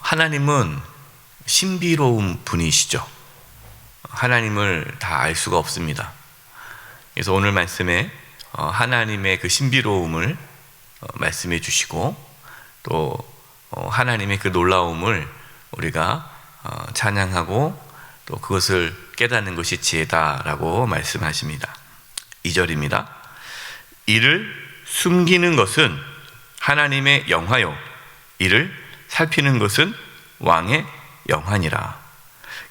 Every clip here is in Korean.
하나님은 신비로운 분이시죠. 하나님을 다 알 수가 없습니다. 그래서 오늘 말씀에 하나님의 그 신비로움을 말씀해 주시고, 또 하나님의 그 놀라움을 우리가 찬양하고 또 그것을 깨닫는 것이 지혜다라고 말씀하십니다. 2절입니다. 이를 숨기는 것은 하나님의 영화요, 이를 살피는 것은 왕의 영화니라.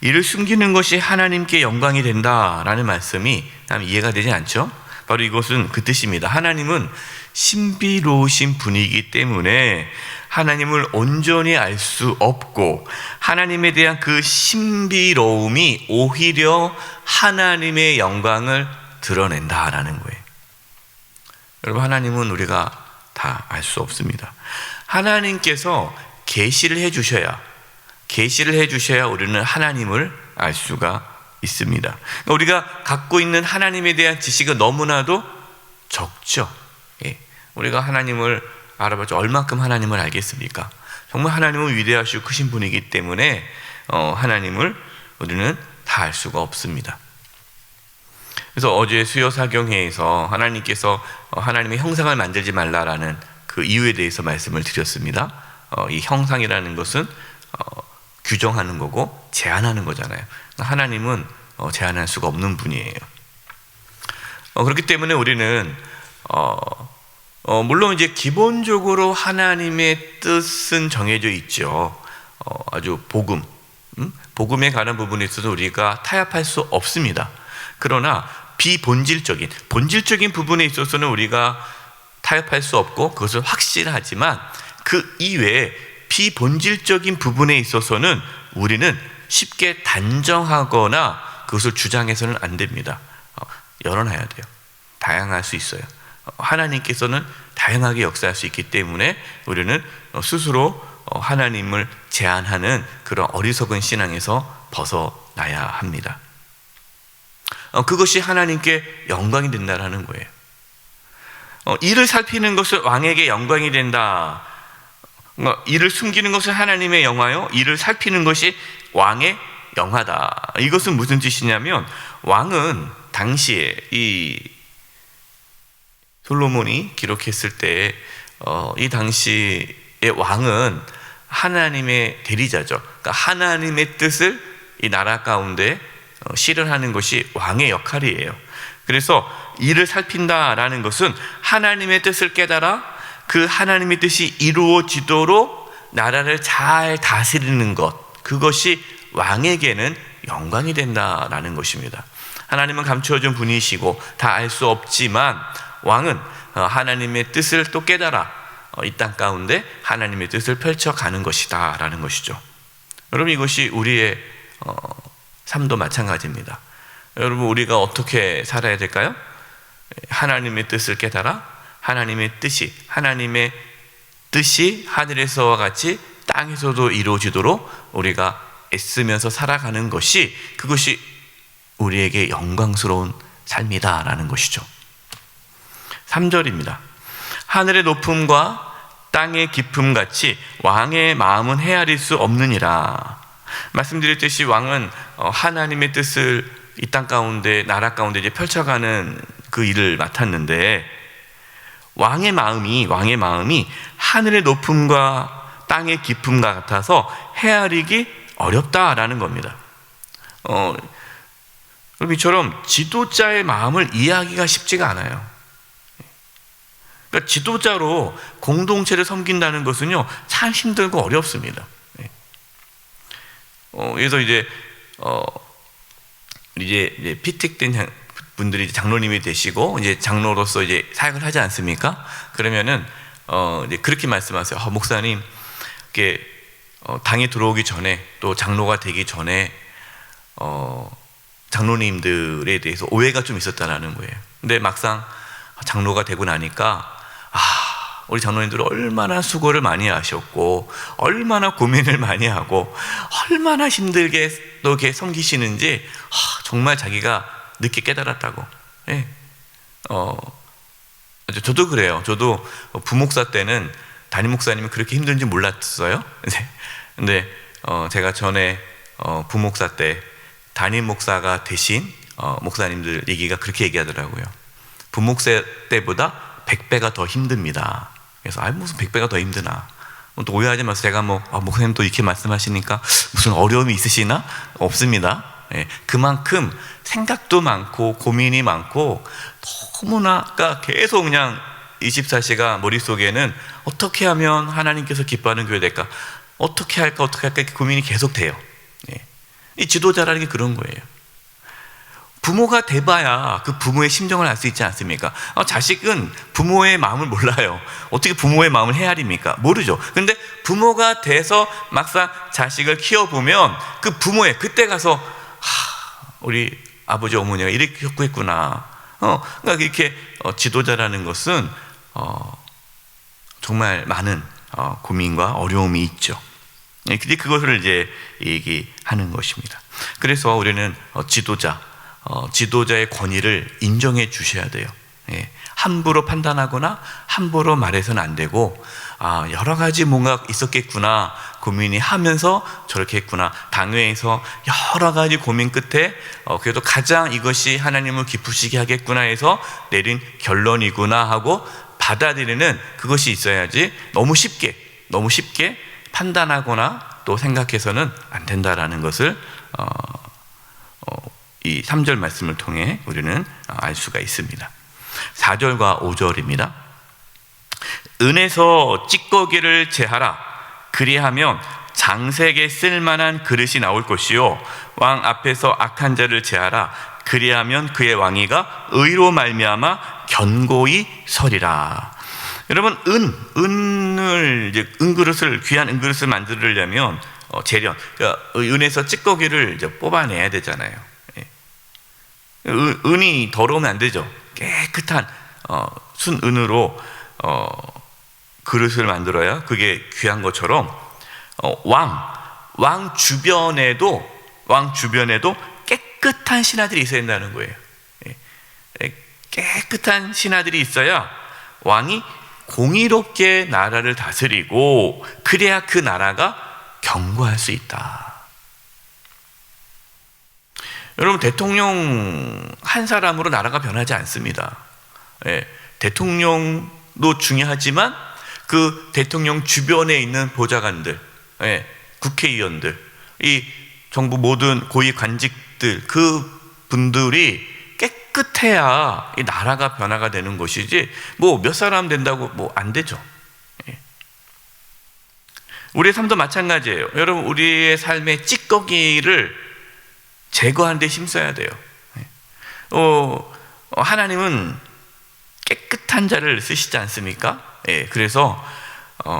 이를 숨기는 것이 하나님께 영광이 된다라는 말씀이 참 이해가 되지 않죠? 바로 이것은 그 뜻입니다. 하나님은 신비로우신 분이기 때문에 하나님을 온전히 알 수 없고, 하나님에 대한 그 신비로움이 오히려 하나님의 영광을 드러낸다라는 거예요. 여러분, 하나님은 우리가 다 알 수 없습니다. 하나님께서 계시를 해주셔야 우리는 하나님을 알 수가 있습니다. 그러니까 우리가 갖고 있는 하나님에 대한 지식은 너무나도 적죠. 우리가 하나님을 알아봤자 얼마큼 하나님을 알겠습니까? 정말 하나님은 위대하시고 크신 분이기 때문에 하나님을 우리는 다 알 수가 없습니다. 그래서 어제 수요사경회에서 하나님께서 하나님의 형상을 만들지 말라라는 그 이유에 대해서 말씀을 드렸습니다. 이 형상이라는 것은 규정하는 거고 제한하는 거잖아요. 하나님은 제한할 수가 없는 분이에요. 그렇기 때문에 우리는 물론 이제 기본적으로 하나님의 뜻은 정해져 있죠. 아주 복음에 관한 부분에 있어서 우리가 타협할 수 없습니다. 그러나 본질적인 부분에 있어서는 우리가 타협할 수 없고 그것은 확실하지만, 그 이외에 비본질적인 부분에 있어서는 우리는 쉽게 단정하거나 그것을 주장해서는 안 됩니다. 열어놔야 돼요. 다양할 수 있어요. 하나님께서는 다양하게 역사할 수 있기 때문에 우리는 스스로 하나님을 제한하는 그런 어리석은 신앙에서 벗어나야 합니다. 그것이 하나님께 영광이 된다라는 거예요. 이를 살피는 것은 왕에게 영광이 된다. 이를 숨기는 것은 하나님의 영화요, 이를 살피는 것이 왕의 영화다. 이것은 무슨 뜻이냐면, 왕은 당시에 이 솔로몬이 기록했을 때 이 당시의 왕은 하나님의 대리자죠. 그러니까 하나님의 뜻을 이 나라 가운데 실현하는 것이 왕의 역할이에요. 그래서 이를 살핀다라는 것은 하나님의 뜻을 깨달아 그 하나님의 뜻이 이루어지도록 나라를 잘 다스리는 것, 그것이 왕에게는 영광이 된다라는 것입니다. 하나님은 감추어준 분이시고 다 알 수 없지만, 왕은 하나님의 뜻을 또 깨달아 이 땅 가운데 하나님의 뜻을 펼쳐가는 것이다 라는 것이죠. 여러분, 이것이 우리의 삶도 마찬가지입니다. 여러분, 우리가 어떻게 살아야 될까요? 하나님의 뜻을 깨달아 하나님의 뜻이 하늘에서와 같이 땅에서도 이루어지도록 우리가 애쓰면서 살아가는 것이, 그것이 우리에게 영광스러운 삶이다 라는 것이죠. 3절입니다. 하늘의 높음과 땅의 깊음 같이 왕의 마음은 헤아릴 수 없느니라. 말씀드렸듯이 왕은 하나님의 뜻을 이 땅 가운데, 나라 가운데 이제 펼쳐가는 그 일을 맡았는데, 왕의 마음이 하늘의 높음과 땅의 깊음과 같아서 헤아리기 어렵다라는 겁니다. 그럼 이처럼 지도자의 마음을 이해하기가 쉽지가 않아요. 그러니까 지도자로 공동체를 섬긴다는 것은요, 참 힘들고 어렵습니다. 그래서 이제 피택된 분들이 장로님이 되시고 이제 장로로서 이제 사역을 하지 않습니까? 그러면은 이제 그렇게 말씀하세요. 목사님, 이렇게 당에 들어오기 전에, 또 장로가 되기 전에 장로님들에 대해서 오해가 좀 있었다라는 거예요. 근데 막상 장로가 되고 나니까 우리 장로님들은 얼마나 수고를 많이 하셨고, 얼마나 고민을 많이 하고, 얼마나 힘들게 또 이렇게 섬기시는지 정말 자기가 늦게 깨달았다고. 예. 저도 그래요. 저도 부목사 때는 담임 목사님이 그렇게 힘든지 몰랐어요. 근데 제가 전에 부목사 때 담임 목사가 되신 목사님들 얘기가 그렇게 얘기하더라고요. 부목사 때보다 100배가 더 힘듭니다. 그래서 무슨 100배가 더 힘드나, 또 오해하지 마세요. 제가 목사님 또 이렇게 말씀하시니까 무슨 어려움이 있으시나? 없습니다. 예, 그만큼 생각도 많고 고민이 많고 너무나, 그러니까 계속 그냥 24시간 머릿속에는 어떻게 하면 하나님께서 기뻐하는 교회 될까, 어떻게 할까 이렇게 고민이 계속 돼요. 예. 이 지도자라는 게 그런 거예요. 부모가 돼봐야 그 부모의 심정을 알 수 있지 않습니까? 자식은 부모의 마음을 몰라요. 어떻게 부모의 마음을 헤아립니까? 모르죠. 근데 부모가 돼서 막상 자식을 키워보면 그 부모의, 그때 가서 우리 아버지 어머니가 이렇게 겪고했구나. 그러니까 이렇게 지도자라는 것은 정말 많은 고민과 어려움이 있죠. 근데 그것을 이제 얘기하는 것입니다. 그래서 우리는 지도자의 권위를 인정해 주셔야 돼요. 예, 함부로 판단하거나 함부로 말해서는 안 되고, 여러 가지 뭔가 있었겠구나, 고민이 하면서 저렇게 했구나, 당회에서 여러 가지 고민 끝에 그래도 가장 이것이 하나님을 기쁘시게 하겠구나 해서 내린 결론이구나 하고 받아들이는 그것이 있어야지, 너무 쉽게 판단하거나 또 생각해서는 안 된다라는 것을 이 3절 말씀을 통해 우리는 알 수가 있습니다. 4절과 5절입니다. 은에서 찌꺼기를 제하라. 그리하면 장색에 쓸만한 그릇이 나올 것이요, 왕 앞에서 악한 자를 제하라. 그리하면 그의 왕위가 의로 말미암아 견고히 서리라. 여러분, 은을 이제 은그릇을, 귀한 은그릇을 만들려면 재련, 그러니까 은에서 찌꺼기를 이제 뽑아내야 되잖아요. 은이 더러우면 안 되죠. 깨끗한 순은으로 그릇을 만들어야 그게 귀한 것처럼 왕 주변에도 깨끗한 신하들이 있어야 된다는 거예요. 깨끗한 신하들이 있어야 왕이 공의롭게 나라를 다스리고, 그래야 그 나라가 견고할 수 있다. 여러분, 대통령 한 사람으로 나라가 변하지 않습니다. 예, 대통령도 중요하지만 그 대통령 주변에 있는 보좌관들, 국회의원들, 이 정부 모든 고위 관직들, 그 분들이 깨끗해야 이 나라가 변화가 되는 것이지, 몇 사람 된다고 안 되죠. 우리의 삶도 마찬가지예요. 여러분, 우리의 삶의 찌꺼기를 제거하는 데 힘써야 돼요. 하나님은 깨끗한 자를 쓰시지 않습니까? 그래서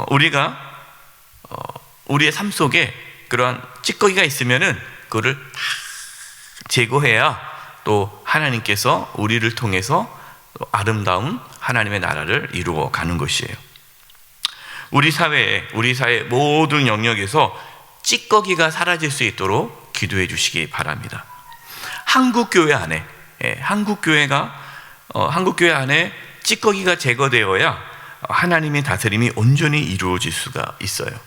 우리가 우리의 삶 속에 그러한 찌꺼기가 있으면은 그거를 다 제거해야 또 하나님께서 우리를 통해서 아름다운 하나님의 나라를 이루어 가는 것이에요. 우리 사회 모든 영역에서 찌꺼기가 사라질 수 있도록 기도해 주시기 바랍니다. 한국교회 안에 찌꺼기가 제거되어야 하나님의 다스림이 온전히 이루어질 수가 있어요.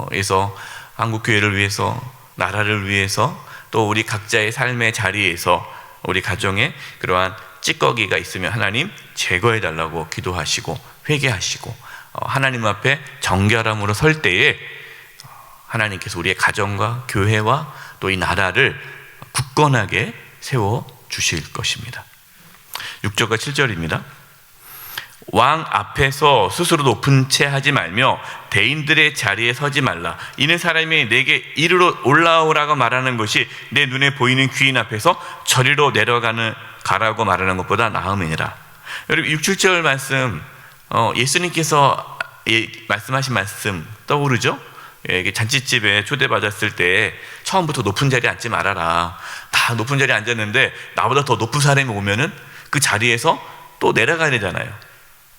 그래서 한국교회를 위해서, 나라를 위해서, 또 우리 각자의 삶의 자리에서 우리 가정에 그러한 찌꺼기가 있으면 하나님 제거해 달라고 기도하시고 회개하시고, 하나님 앞에 정결함으로 설 때에 하나님께서 우리의 가정과 교회와 또 이 나라를 굳건하게 세워 주실 것입니다. 6절과 7절입니다. 왕 앞에서 스스로 높은 채 하지 말며 대인들의 자리에 서지 말라. 이는 사람이 내게 이리로 올라오라고 말하는 것이 내 눈에 보이는 귀인 앞에서 저리로 가라고 말하는 것보다 나음이니라. 여러분, 6, 7절 말씀, 예수님께서 말씀하신 말씀 떠오르죠? 잔치집에 초대받았을 때 처음부터 높은 자리에 앉지 말아라. 다 높은 자리에 앉았는데 나보다 더 높은 사람이 오면은 그 자리에서 또 내려가야 되잖아요.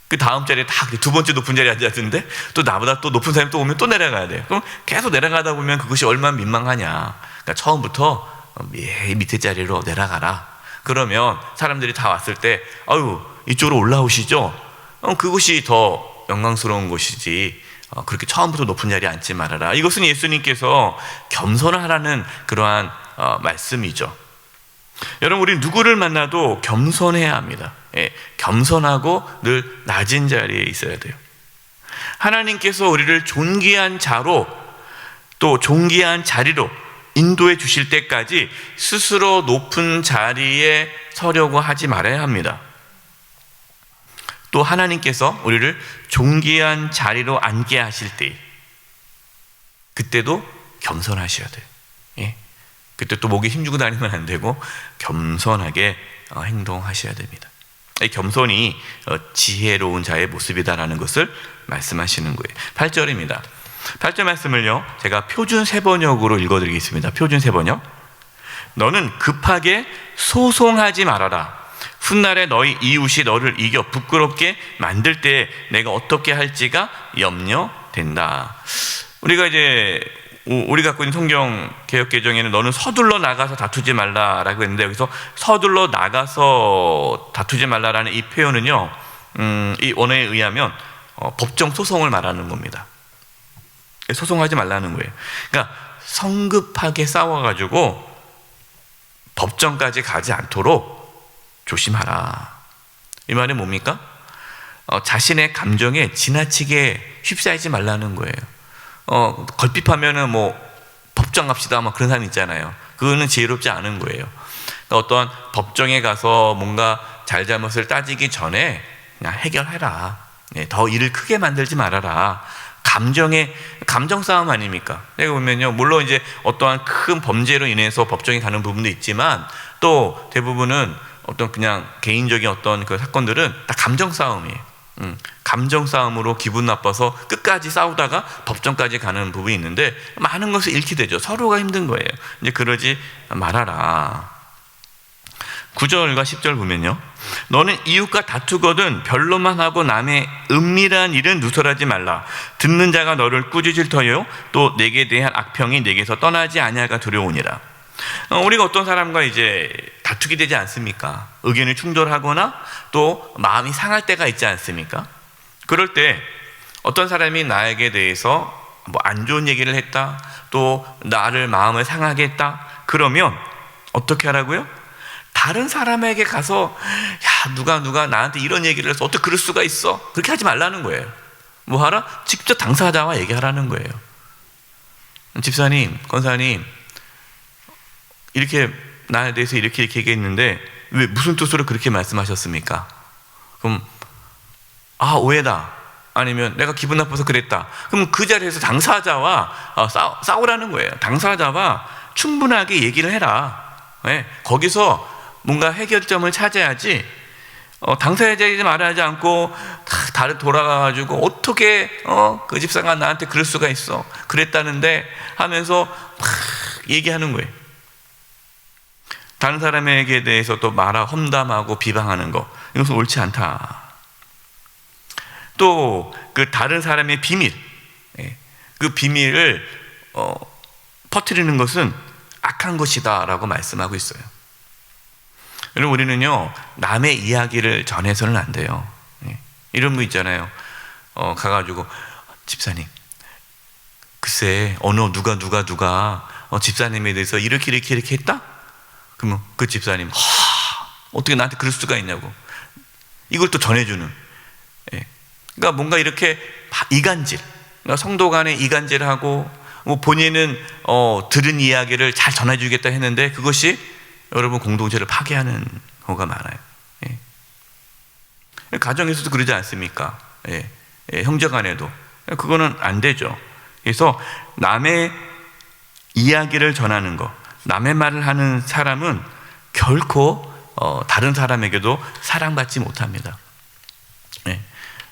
그 다음 자리에 다 두 번째 높은 자리에 앉았는데 또 나보다 또 높은 사람이 또 오면 또 내려가야 돼요. 그럼 계속 내려가다 보면 그것이 얼마나 민망하냐. 그러니까 처음부터 밑에 자리로 내려가라. 그러면 사람들이 다 왔을 때 이쪽으로 올라오시죠. 그것이 더 영광스러운 것이지. 그렇게 처음부터 높은 자리에 앉지 말아라. 이것은 예수님께서 겸손하라는 그러한 말씀이죠. 여러분, 우리 누구를 만나도 겸손해야 합니다. 겸손하고 늘 낮은 자리에 있어야 돼요. 하나님께서 우리를 존귀한 자로, 또 존귀한 자리로 인도해 주실 때까지 스스로 높은 자리에 서려고 하지 말아야 합니다. 또 하나님께서 우리를 존귀한 자리로 앉게 하실 때, 그때도 겸손하셔야 돼요. 그때 또 목에 힘주고 다니면 안 되고 겸손하게 행동하셔야 됩니다. 이 겸손이 지혜로운 자의 모습이다라는 것을 말씀하시는 거예요. 8절입니다. 8절 말씀을요, 제가 표준 세번역으로 읽어드리겠습니다. 표준 세번역. 너는 급하게 소송하지 말아라. 훗날에 너희 이웃이 너를 이겨 부끄럽게 만들 때 내가 어떻게 할지가 염려된다. 우리 갖고 있는 성경 개역 개정에는 너는 서둘러 나가서 다투지 말라라고 했는데, 여기서 서둘러 나가서 다투지 말라라는 이 표현은요, 이 원어에 의하면 법정 소송을 말하는 겁니다. 소송하지 말라는 거예요. 그러니까 성급하게 싸워가지고 법정까지 가지 않도록 조심하라. 이 말이 뭡니까? 자신의 감정에 지나치게 휩싸이지 말라는 거예요. 걸핏하면은 법정 갑시다 그런 사람 있잖아요. 그거는 지혜롭지 않은 거예요. 그러니까 어떠한 법정에 가서 뭔가 잘잘못을 따지기 전에 그냥 해결해라. 더 일을 크게 만들지 말아라. 감정 싸움 아닙니까? 내가 보면요, 물론 이제 어떠한 큰 범죄로 인해서 법정에 가는 부분도 있지만, 또 대부분은 어떤 그냥 개인적인 어떤 그 사건들은 다 감정 싸움이에요. 감정 싸움으로 기분 나빠서 끝까지 싸우다가 법정까지 가는 부분이 있는데, 많은 것을 잃게 되죠. 서로가 힘든 거예요. 이제 그러지 말아라. 9절과 10절 보면요, 너는 이웃과 다투거든 변론만 하고 남의 은밀한 일은 누설하지 말라. 듣는 자가 너를 꾸짖을 터요 또 내게 대한 악평이 내게서 떠나지 아니하가 두려우니라. 우리가 어떤 사람과 이제 다투게 되지 않습니까? 의견이 충돌하거나 또 마음이 상할 때가 있지 않습니까? 그럴 때 어떤 사람이 나에게 대해서 안 좋은 얘기를 했다, 또 나를 마음을 상하게 했다, 그러면 어떻게 하라고요? 다른 사람에게 가서 야, 누가 나한테 이런 얘기를 해서 어떻게 그럴 수가 있어? 그렇게 하지 말라는 거예요. 뭐 하라? 직접 당사자와 얘기하라는 거예요. 집사님, 권사님, 이렇게 나에 대해서 이렇게 얘기했는데 왜 무슨 뜻으로 그렇게 말씀하셨습니까? 그럼 오해다, 아니면 내가 기분 나빠서 그랬다. 그럼 그 자리에서 당사자와 싸우라는 거예요. 당사자와 충분하게 얘기를 해라. 거기서 뭔가 해결점을 찾아야지, 당사자이지 말하지 않고 다른 돌아가가지고 어떻게 그 집사가 나한테 그럴 수가 있어, 그랬다는데 하면서 막 얘기하는 거예요. 다른 사람에게 대해서 또 험담하고 비방하는 거, 이것은 옳지 않다. 또 그 다른 사람의 비밀, 그 비밀을 퍼뜨리는 것은 악한 것이다 라고 말씀하고 있어요. 여러분, 우리는요, 남의 이야기를 전해서는 안 돼요. 이런 거 있잖아요. 가가지고 집사님, 글쎄 어느 누가 집사님에 대해서 이렇게 했다? 그러면 그 집사님, 어떻게 나한테 그럴 수가 있냐고, 이걸 또 전해주는. 그러니까 뭔가 이렇게 이간질, 그러니까 성도 간에 이간질을 하고, 본인은 들은 이야기를 잘 전해주겠다 했는데 그것이 여러분 공동체를 파괴하는 경우가 많아요. 가정에서도 그러지 않습니까? 형제 간에도 그거는 안 되죠. 그래서 남의 이야기를 전하는 것, 남의 말을 하는 사람은 결코 다른 사람에게도 사랑받지 못합니다.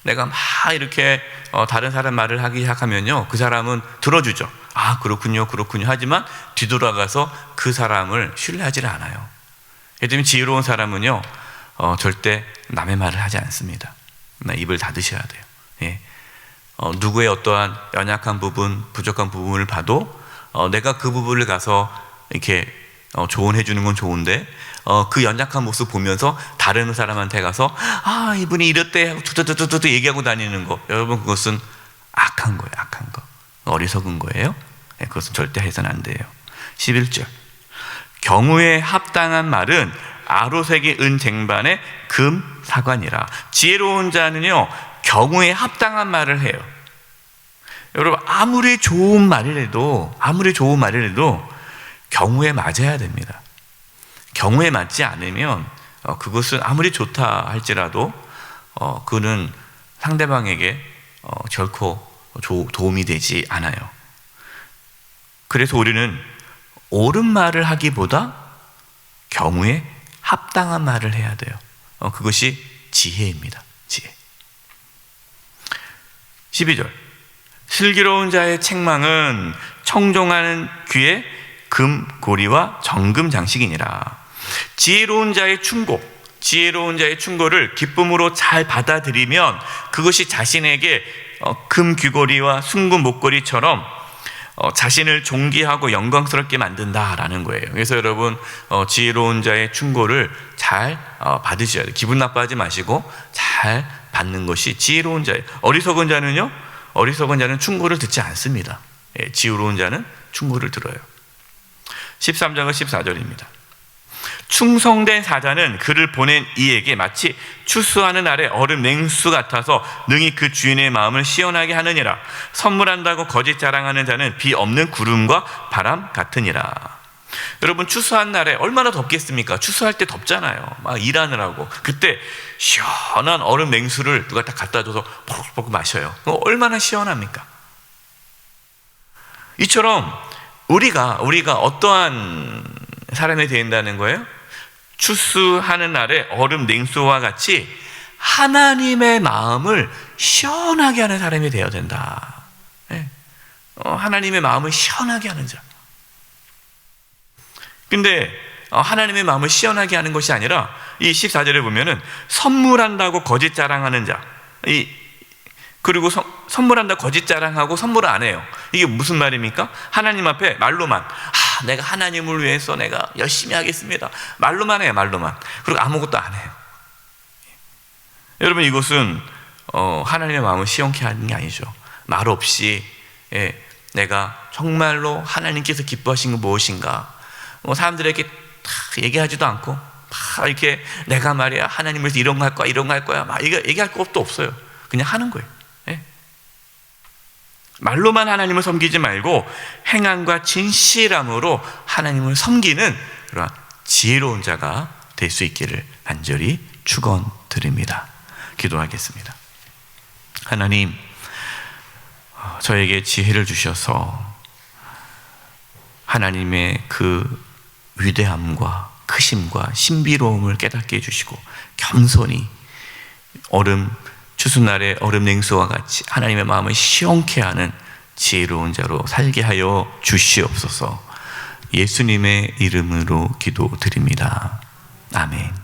내가 막 이렇게 다른 사람 말을 하기 시작하면요, 그 사람은 들어주죠. 그렇군요 하지만 뒤돌아가서 그 사람을 신뢰하지 않아요. 예를 들면 지혜로운 사람은요, 절대 남의 말을 하지 않습니다. 입을 닫으셔야 돼요. 누구의 어떠한 연약한 부분, 부족한 부분을 봐도 내가 그 부분을 가서 이렇게 조언해 주는 건 좋은데, 그 연약한 모습 보면서 다른 사람한테 가서 이분이 이랬대 하고 두두두두 얘기하고 다니는 거, 여러분 그것은 악한 거예요. 악한 거. 어리석은 거예요. 그것은 절대 해서는 안 돼요. 11절. 경우에 합당한 말은 아로새기 은 쟁반의 금 사관이라. 지혜로운 자는요, 경우에 합당한 말을 해요. 여러분, 아무리 좋은 말이라도 경우에 맞아야 됩니다. 경우에 맞지 않으면 그것은 아무리 좋다 할지라도 그는 상대방에게 결코 도움이 되지 않아요. 그래서 우리는 옳은 말을 하기보다 경우에 합당한 말을 해야 돼요. 그것이 지혜입니다. 지혜. 12절. 슬기로운 자의 책망은 청종하는 귀에 금고리와 정금 장식이니라. 지혜로운 자의 충고를 기쁨으로 잘 받아들이면 그것이 자신에게 금 귀고리와 순금 목걸이처럼 자신을 존귀하고 영광스럽게 만든다라는 거예요. 그래서 여러분, 지혜로운 자의 충고를 잘 받으셔야 돼요. 기분 나빠하지 마시고 잘 받는 것이 지혜로운 자예요. 어리석은 자는 충고를 듣지 않습니다. 지혜로운 자는 충고를 들어요. 13장은 14절입니다. 충성된 사자는 그를 보낸 이에게 마치 추수하는 날의 얼음 냉수 같아서 능히 그 주인의 마음을 시원하게 하느니라. 선물한다고 거짓 자랑하는 자는 비 없는 구름과 바람 같으니라. 여러분, 추수한 날에 얼마나 덥겠습니까? 추수할 때 덥잖아요. 막 일하느라고. 그때 시원한 얼음 냉수를 누가 딱 갖다 줘서 퍽퍽 마셔요. 얼마나 시원합니까? 이처럼 우리가 어떠한 사람이 된다는 거예요? 추수하는 날에 얼음 냉수와 같이 하나님의 마음을 시원하게 하는 사람이 되어야 된다. 하나님의 마음을 시원하게 하는 자. 근데 하나님의 마음을 시원하게 하는 것이 아니라 이 14절에 보면은 선물한다고 거짓 자랑하는 자. 그리고 선물한다 거짓 자랑하고 선물을 안 해요. 이게 무슨 말입니까? 하나님 앞에 말로만 내가 하나님을 위해서 내가 열심히 하겠습니다. 말로만 해요. 말로만. 그리고 아무것도 안 해요. 여러분, 이것은 하나님의 마음을 시원케 하는 게 아니죠. 말 없이 내가 정말로 하나님께서 기뻐하신 건 무엇인가, 사람들에게 얘기하지도 않고 이렇게 내가 말이야 하나님을 위해서 이런 거 할 거야 이런 거 할 거야 막 얘기할 것도 없어요. 그냥 하는 거예요. 말로만 하나님을 섬기지 말고 행함과 진실함으로 하나님을 섬기는 그런 지혜로운 자가 될 수 있기를 간절히 축원드립니다. 기도하겠습니다. 하나님, 저에게 지혜를 주셔서 하나님의 그 위대함과 크심과 신비로움을 깨닫게 해주시고 겸손히 추수날의 얼음 냉수와 같이 하나님의 마음을 시원케 하는 지혜로운 자로 살게 하여 주시옵소서. 예수님의 이름으로 기도드립니다. 아멘.